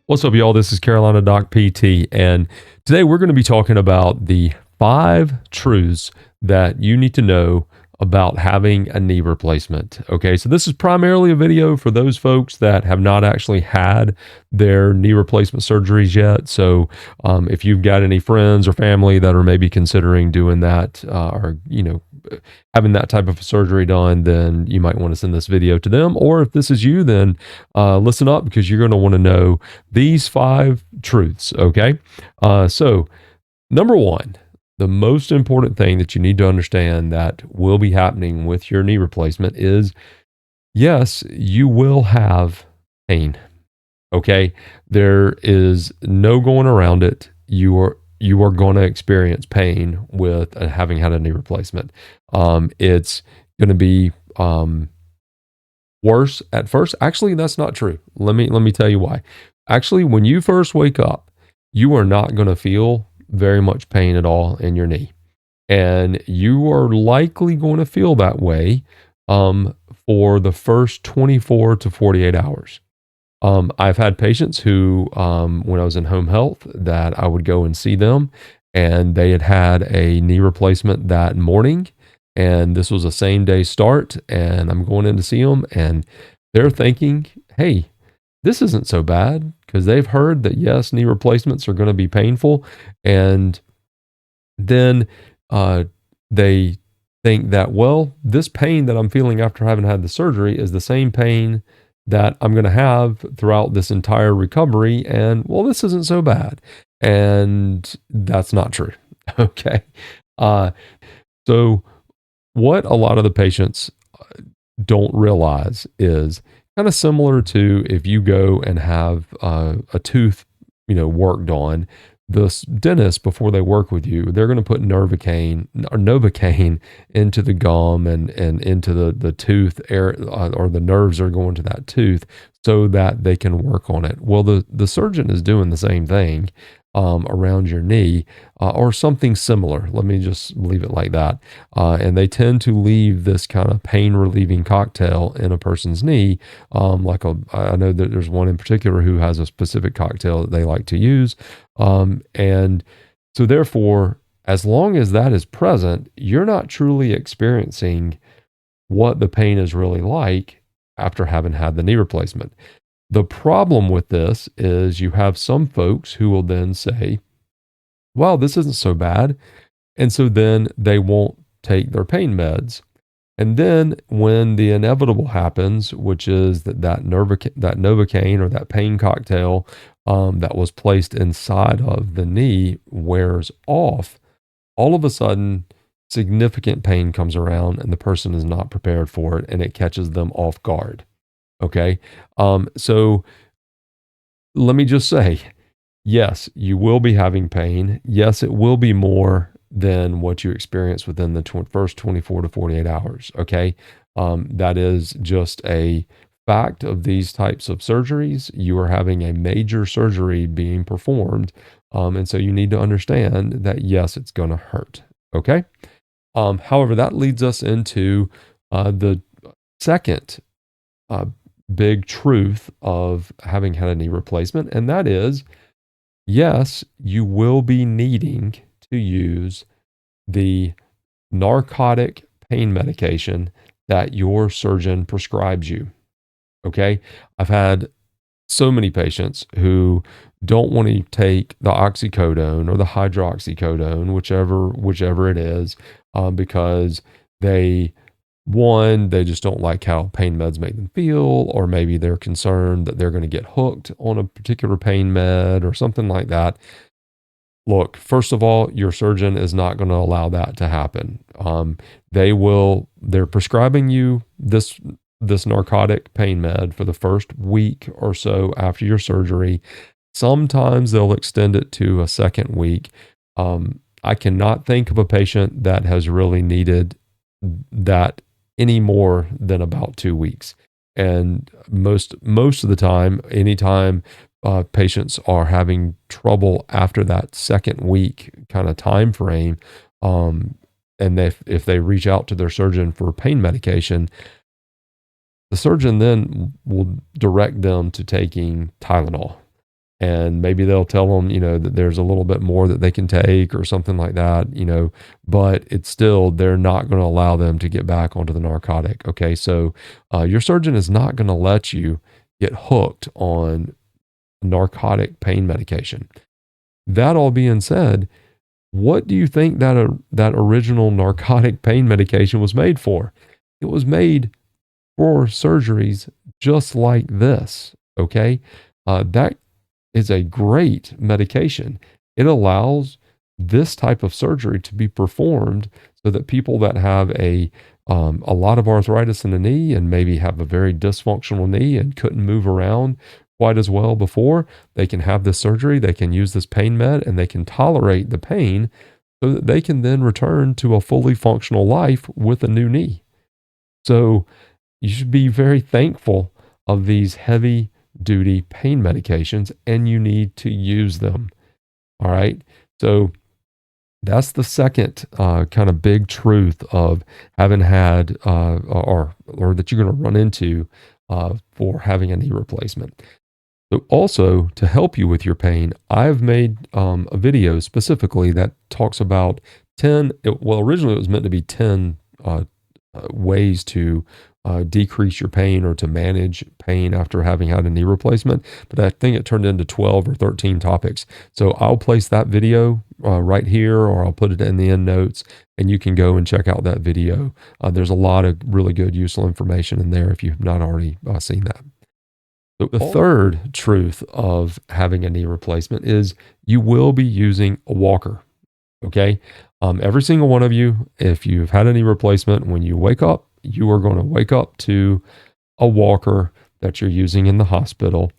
What's up, y'all? This is Carolina Doc PT, and today we're going to be talking about the 5 truths that you need to know about having a knee replacement. Okay, so this is primarily a video for those folks that have not actually had their knee replacement surgeries yet. So, if you've got any friends or family that are maybe considering doing that, or having that type of surgery done, then you might want to send this video to them. Or if this is you, then listen up, because you're going to want to know these 5 truths. Okay, so number 1. The most important thing that you need to understand that will be happening with your knee replacement is, yes, you will have pain. Okay. There is no going around it. You are going to experience pain with having had a knee replacement. It's going to be worse at first. Actually, that's not true. Let me tell you why. Actually, when you first wake up, you are not going to feel very much pain at all in your knee. And you are likely going to feel that way for the first 24 to 48 hours. I've had patients who, when I was in home health, that I would go and see them, and they had had a knee replacement that morning, and this was a same day start, and I'm going in to see them, and they're thinking, hey, this isn't so bad, because they've heard that, yes, knee replacements are going to be painful. And then they think that, well, this pain that I'm feeling after having had the surgery is the same pain that I'm going to have throughout this entire recovery. And, well, this isn't so bad. And that's not true. Okay. So what a lot of the patients don't realize is kind of similar to if you go and have a tooth, worked on. The dentist, before they work with you, they're going to put Novocaine into the gum and into the tooth air, or the nerves are going to that tooth, so that they can work on it. Well, the surgeon is doing the same thing around your knee, or something similar. Let me just leave it like that. And they tend to leave this kind of pain relieving cocktail in a person's knee. I know that there's one in particular who has a specific cocktail that they like to use. And so therefore, as long as that is present, you're not truly experiencing what the pain is really like after having had the knee replacement. The problem with this is you have some folks who will then say, well, this isn't so bad. And so then they won't take their pain meds. And then when the inevitable happens, which is that Novocaine or that pain cocktail that was placed inside of the knee wears off, all of a sudden significant pain comes around and the person is not prepared for it, and it catches them off guard. Okay. So let me just say, yes, you will be having pain. Yes, it will be more than what you experience within the first 24 to 48 hours. Okay. That is just a fact of these types of surgeries. You are having a major surgery being performed. And so you need to understand that, yes, it's going to hurt. Okay. However, that leads us into the second big truth of having had a knee replacement, and that is, yes, you will be needing to use the narcotic pain medication that your surgeon prescribes you. Okay? I've had so many patients who don't want to take the oxycodone or the hydroxycodone, whichever it is, because they just don't like how pain meds make them feel, or maybe they're concerned that they're going to get hooked on a particular pain med or something like that. Look, first of all, your surgeon is not going to allow that to happen. They're prescribing you this narcotic pain med for the first week or so after your surgery. Sometimes they'll extend it to a second week. I cannot think of a patient that has really needed that any more than about 2 weeks. And most of the time, anytime patients are having trouble after that second week kind of time frame, and if they reach out to their surgeon for pain medication, the surgeon then will direct them to taking Tylenol. and maybe they'll tell them, that there's a little bit more that they can take or something like that, but it's still, they're not going to allow them to get back onto the narcotic. Okay. So your surgeon is not going to let you get hooked on narcotic pain medication. That all being said, what do you think that original narcotic pain medication was made for? It was made for surgeries just like this. Okay. That is a great medication. It allows this type of surgery to be performed so that people that have a lot of arthritis in the knee and maybe have a very dysfunctional knee and couldn't move around quite as well before, they can have this surgery, they can use this pain med, and they can tolerate the pain so that they can then return to a fully functional life with a new knee. So you should be very thankful of these heavy duty pain medications, and you need to use them. All right. So that's the second kind of big truth of having had or that you're going to run into for having a knee replacement. So also, to help you with your pain, I've made a video specifically that talks about 10, originally it was meant to be 10 ways to decrease your pain or to manage pain after having had a knee replacement. But I think it turned into 12 or 13 topics. So I'll place that video right here, or I'll put it in the end notes, and you can go and check out that video. There's a lot of really good, useful information in there if you've not already seen that. So the third truth of having a knee replacement is you will be using a walker. Okay. Every single one of you, if you've had a knee replacement, when you wake up, you are going to wake up to a walker that you're using in the hospital.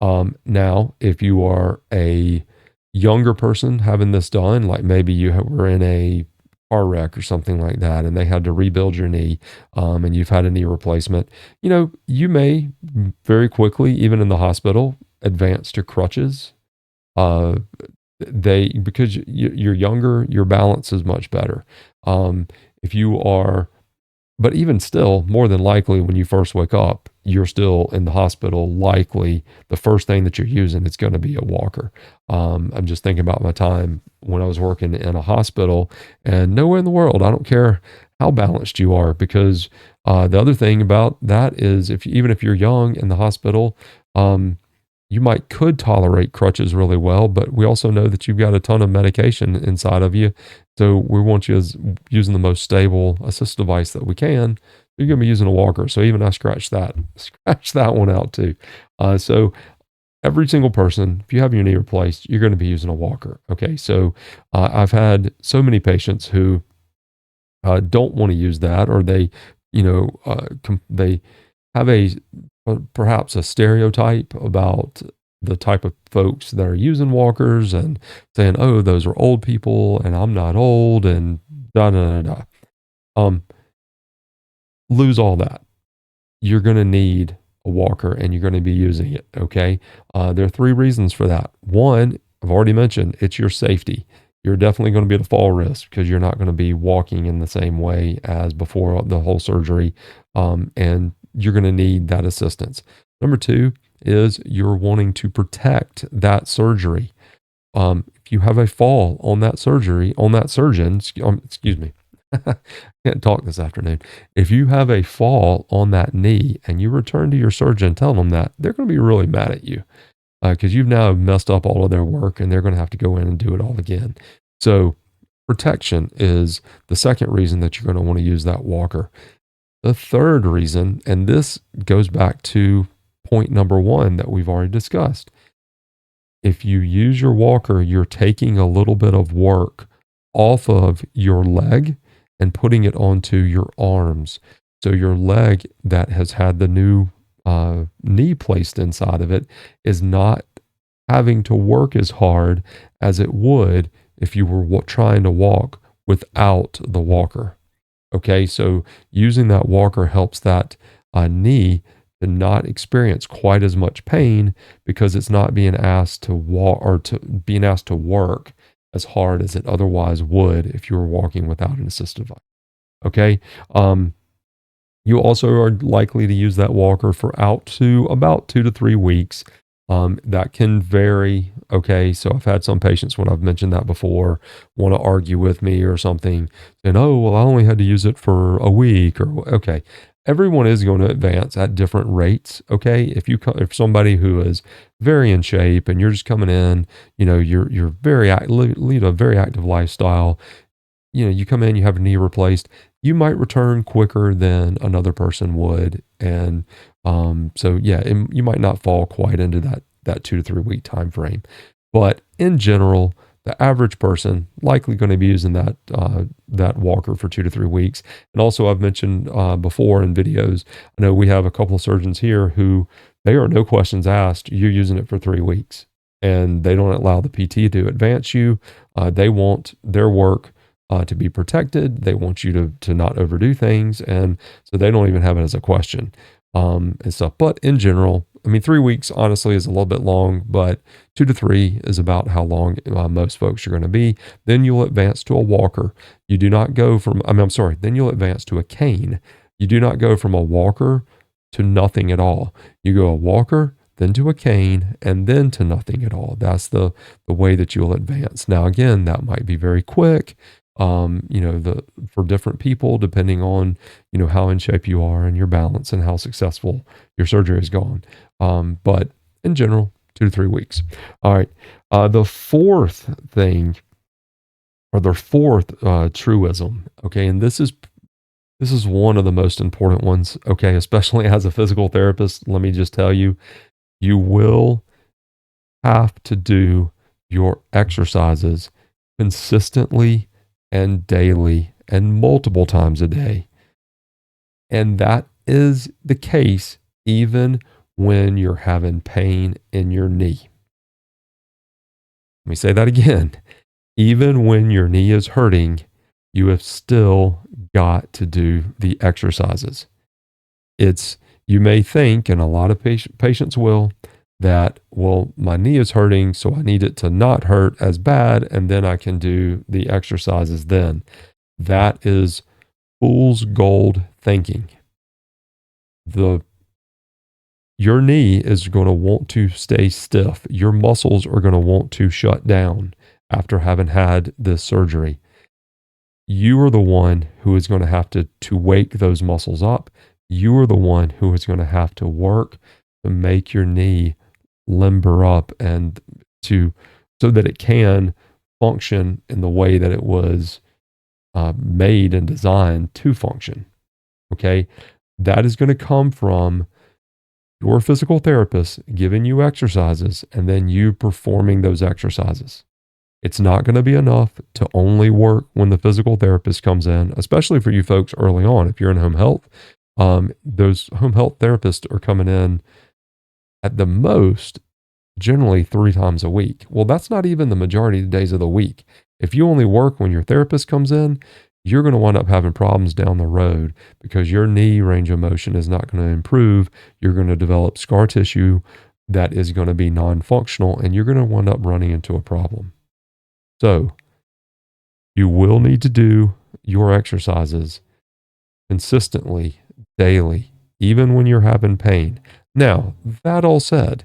Now, if you are a younger person having this done, like maybe you were in a car wreck or something like that, and they had to rebuild your knee, and you've had a knee replacement, you may very quickly, even in the hospital, advance to crutches. Because you're younger, your balance is much better. If you are, but even still, more than likely, when you first wake up, you're still in the hospital. Likely, the first thing that you're using is going to be a walker. I'm just thinking about my time when I was working in a hospital, and nowhere in the world, I don't care how balanced you are, because the other thing about that is, even if you're young in the hospital, you could tolerate crutches really well, but we also know that you've got a ton of medication inside of you. So we want you as using the most stable assist device that we can. You're going to be using a walker. So even I scratch that one out too. So every single person, if you have your knee replaced, you're going to be using a walker. Okay. So I've had so many patients who don't want to use that, or they have perhaps a stereotype about the type of folks that are using walkers and saying, oh, those are old people and I'm not old, and da da da da. Lose all that. You're going to need a walker and you're going to be using it. Okay. There are three reasons for that. One, I've already mentioned, it's your safety. You're definitely going to be at a fall risk because you're not going to be walking in the same way as before the whole surgery. And you're going to need that assistance. Number two is you're wanting to protect that surgery. If you have a fall on that surgeon, excuse me, I can't talk this afternoon. If you have a fall on that knee and you return to your surgeon telling them that, they're going to be really mad at you because you've now messed up all of their work and they're going to have to go in and do it all again. So protection is the second reason that you're going to want to use that walker. The third reason, and this goes back to point number one that we've already discussed. If you use your walker, you're taking a little bit of work off of your leg and putting it onto your arms. So your leg that has had the new knee placed inside of it is not having to work as hard as it would if you were trying to walk without the walker. Okay, so using that walker helps that knee to not experience quite as much pain because it's not being asked to walk or being asked to work as hard as it otherwise would if you were walking without an assistive device. Okay, you also are likely to use that walker for out to about 2 to 3 weeks. That can vary. Okay. So I've had some patients, when I've mentioned that before, want to argue with me or something, saying, oh, well, I only had to use it for a week, or, okay. Everyone is going to advance at different rates. Okay. If somebody who is very in shape and you're just coming in, you're lead a very active lifestyle, you come in, you have a knee replaced, you might return quicker than another person would. And so, yeah, you might not fall quite into that 2 to 3 week time frame. But in general, the average person likely going to be using that walker for 2 to 3 weeks. And also, I've mentioned before in videos, I know we have a couple of surgeons here who they are no questions asked. You're using it for 3 weeks, and they don't allow the PT to advance you. They want their work to be protected. They want you to not overdo things. And so they don't even have it as a question and stuff. But in general, I mean, 3 weeks honestly is a little bit long, but 2 to 3 is about how long most folks are going to be. Then you'll advance to a walker. You do not go from, I'm sorry, then you'll advance to a cane. You do not go from a walker to nothing at all. You go a walker, then to a cane, and then to nothing at all. That's the way that you'll advance. Now, again, that might be very quick. For different people, depending on, how in shape you are and your balance and how successful your surgery has gone. But in general, 2 to 3 weeks. All right. The fourth thing, or the fourth truism, okay, and this is one of the most important ones, okay, especially as a physical therapist. Let me just tell you, you will have to do your exercises consistently and daily and multiple times a day. And that is the case even when you're having pain in your knee. Let me say that again. Even when your knee is hurting, you have still got to do the exercises. You may think, and a lot of patients will, that, well, my knee is hurting, so I need it to not hurt as bad, and then I can do the exercises then. That is fool's gold thinking. Your knee is going to want to stay stiff. Your muscles are going to want to shut down after having had this surgery. You are the one who is going to have to wake those muscles up. You are the one who is going to have to work to make your knee limber up and so that it can function in the way that it was made and designed to function. Okay. That is going to come from your physical therapist giving you exercises and then you performing those exercises. It's not going to be enough to only work when the physical therapist comes in, especially for you folks early on. If you're in home health, those home health therapists are coming in at the most, generally 3 times a week. Well, that's not even the majority of the days of the week. If you only work when your therapist comes in, you're going to wind up having problems down the road because your knee range of motion is not going to improve. You're going to develop scar tissue that is going to be non-functional, and you're going to wind up running into a problem. So you will need to do your exercises consistently, daily, even when you're having pain. Now, that all said,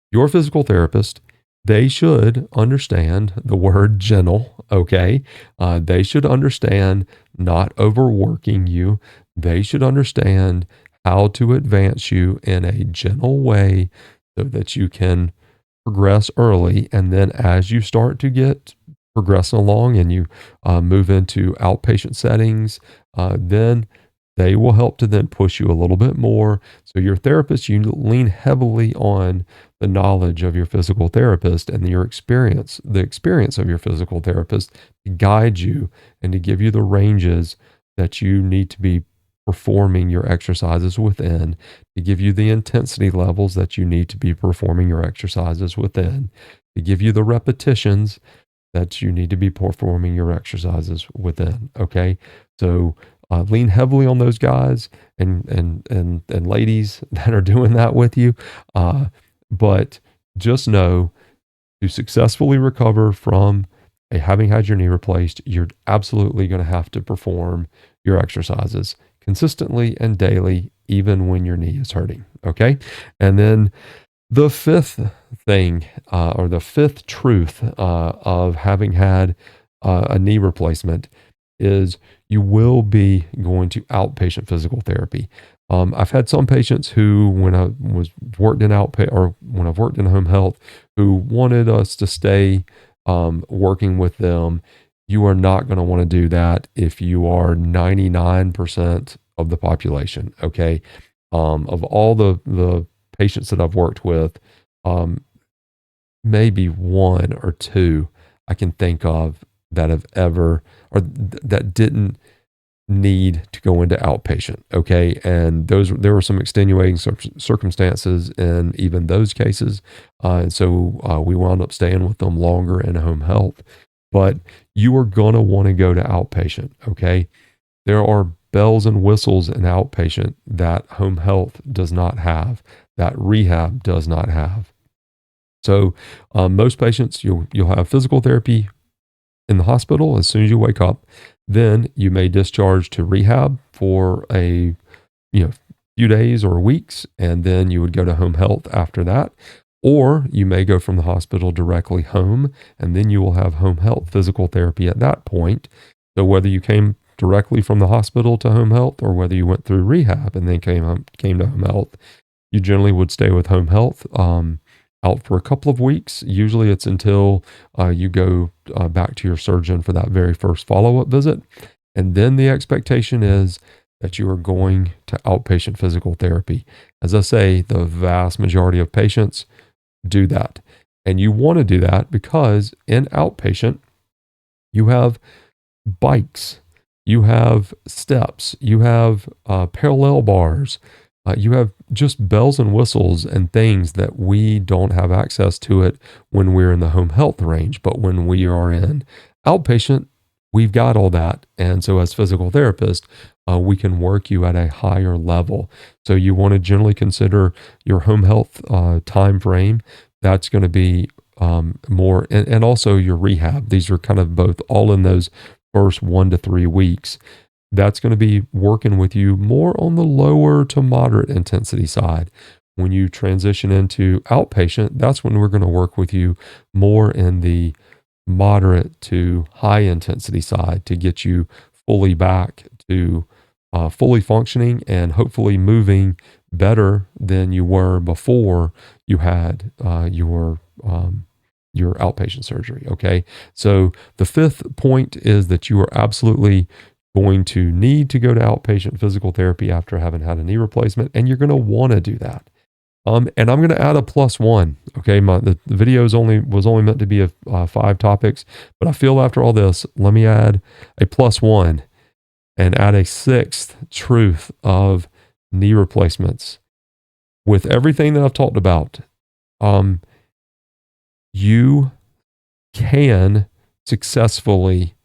your physical therapist, they should understand the word gentle, okay? They should understand not overworking you. They should understand how to advance you in a gentle way so that you can progress early. And then as you start to get progressing along and you move into outpatient settings, then they will help to then push you a little bit more. So your therapist, you lean heavily on the knowledge of your physical therapist and the experience of your physical therapist to guide you and to give you the ranges that you need to be performing your exercises within, to give you the intensity levels that you need to be performing your exercises within, to give you the repetitions that you need to be performing your exercises within. Okay. So lean heavily on those guys and ladies that are doing that with you. But just know, to successfully recover from having had your knee replaced, you're absolutely going to have to perform your exercises consistently and daily, even when your knee is hurting. Okay. And then The fifth thing, or the fifth truth of having had a knee replacement is you will be going to outpatient physical therapy. I've had some patients who, when I was worked in or when I've worked in home health, who wanted us to stay working with them. You are not going to want to do that if you are 99% of the population. Okay, of all the patients that I've worked with, um, maybe one or two I can think of that have ever that didn't need to go into outpatient. Okay, and there were some extenuating circumstances in even those cases, and so we wound up staying with them longer in home health. But you are gonna want to go to outpatient. Okay, there are bells and whistles in outpatient that home health does not have, that rehab does not have. So most patients, you'll have physical therapy in the hospital as soon as you wake up. Then you may discharge to rehab for a few days or weeks, and then you would go to home health after that. Or you may go from the hospital directly home, and then you will have home health physical therapy at that point. So whether you came directly from the hospital to home health, or whether you went through rehab and then came to home health, you generally would stay with home health out for a couple of weeks. Usually it's until you go back to your surgeon for that very first follow-up visit. And then the expectation is that you are going to outpatient physical therapy. As I say, the vast majority of patients do that. And you want to do that because in outpatient, you have bikes, you have steps, you have parallel bars, you have just bells and whistles and things that we don't have access to it when we're in the home health range. But when we are in outpatient, we've got all that. And so as physical therapists, we can work you at a higher level. So you want to generally consider your home health time frame. That's going to be more, and also your rehab. These are kind of both all in those first 1 to 3 weeks. That's going to be working with you more on the lower to moderate intensity side. When you transition into outpatient, that's when we're going to work with you more in the moderate to high intensity side to get you fully back to fully functioning and hopefully moving better than you were before you had your outpatient surgery. Okay. So the fifth point is that you are absolutely going to need to go to outpatient physical therapy after having had a knee replacement, and you're going to want to do that. And I'm going to add a +1. Okay, the video was only meant to be 5 topics, but I feel after all this, let me add a +1 and add a 6th truth of knee replacements. With everything that I've talked about, you can successfully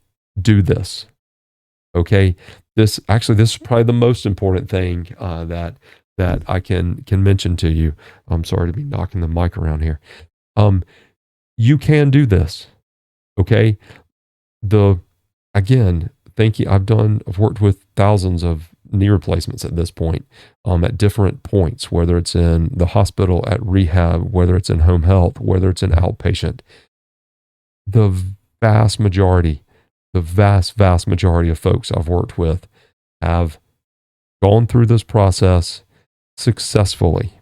do this. Okay, this is probably the most important thing that I can mention to you. I'm sorry to be knocking the mic around here. You can do this. Okay, thank you. I've worked with thousands of knee replacements at this point, at different points, whether it's in the hospital, at rehab, whether it's in home health, whether it's in outpatient. The vast majority of folks I've worked with have gone through this process successfully.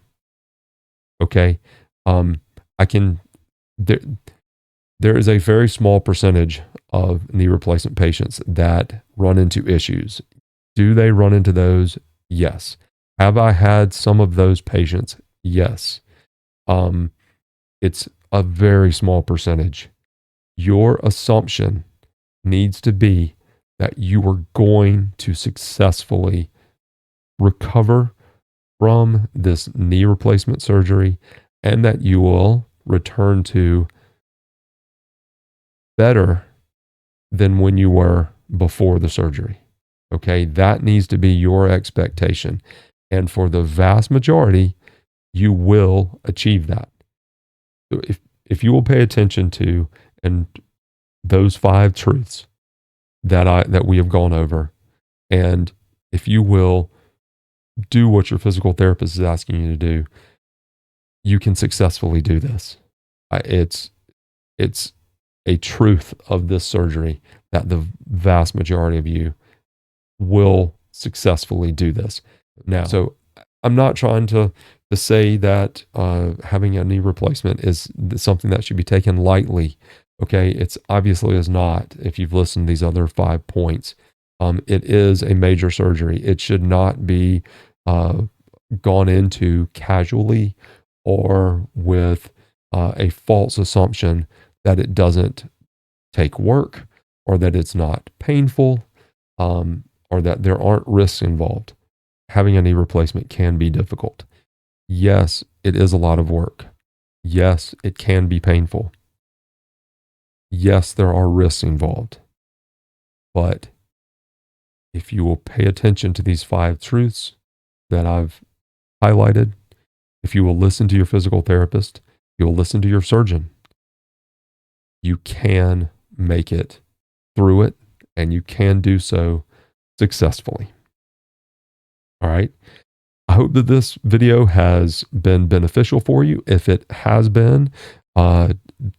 Okay. There is a very small percentage of knee replacement patients that run into issues. Do they run into those? Yes. Have I had some of those patients? Yes. It's a very small percentage. Your assumption needs to be that you are going to successfully recover from this knee replacement surgery and that you will return to better than when you were before the surgery. Okay, that needs to be your expectation. And for the vast majority, you will achieve that. So if you will pay attention to and those 5 truths that we have gone over, and if you will do what your physical therapist is asking you to do, you can successfully do this. It's a truth of this surgery that the vast majority of you will successfully do this. Now, so I'm not trying to say that having a knee replacement is something that should be taken lightly. Okay, it's obviously is not. If you've listened to these other 5 points, it is a major surgery. It should not be gone into casually or with a false assumption that it doesn't take work or that it's not painful or that there aren't risks involved. Having a knee replacement can be difficult. Yes, it is a lot of work. Yes, it can be painful. Yes, there are risks involved. But if you will pay attention to these 5 truths that I've highlighted, if you will listen to your physical therapist, you'll listen to your surgeon, you can make it through it, and you can do so successfully. All right. I hope that this video has been beneficial for you. If it has been,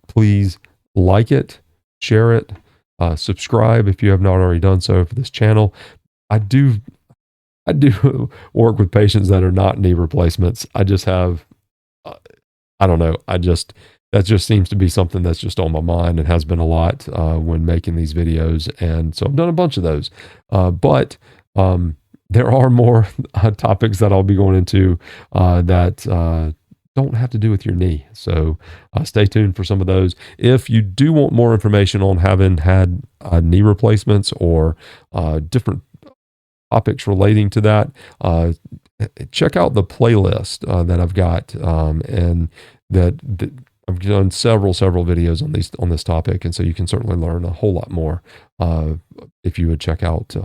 please like it, share it, subscribe if you have not already done so for this channel. I do work with patients that are not knee replacements. I just have, I don't know. That just seems to be something that's just on my mind and has been a lot when making these videos. And so I've done a bunch of those. But there are more topics that I'll be going into that don't have to do with your knee. So stay tuned for some of those. If you do want more information on having had knee replacements or different topics relating to that, check out the playlist that I've got, and that I've done several videos on this topic, and so you can certainly learn a whole lot more if you would check out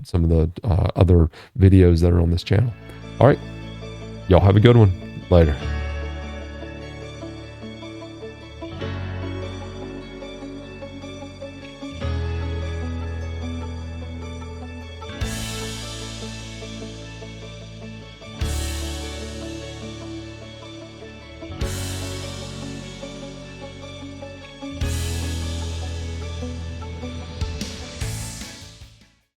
some of the other videos that are on this channel. All right, y'all have a good one. Later.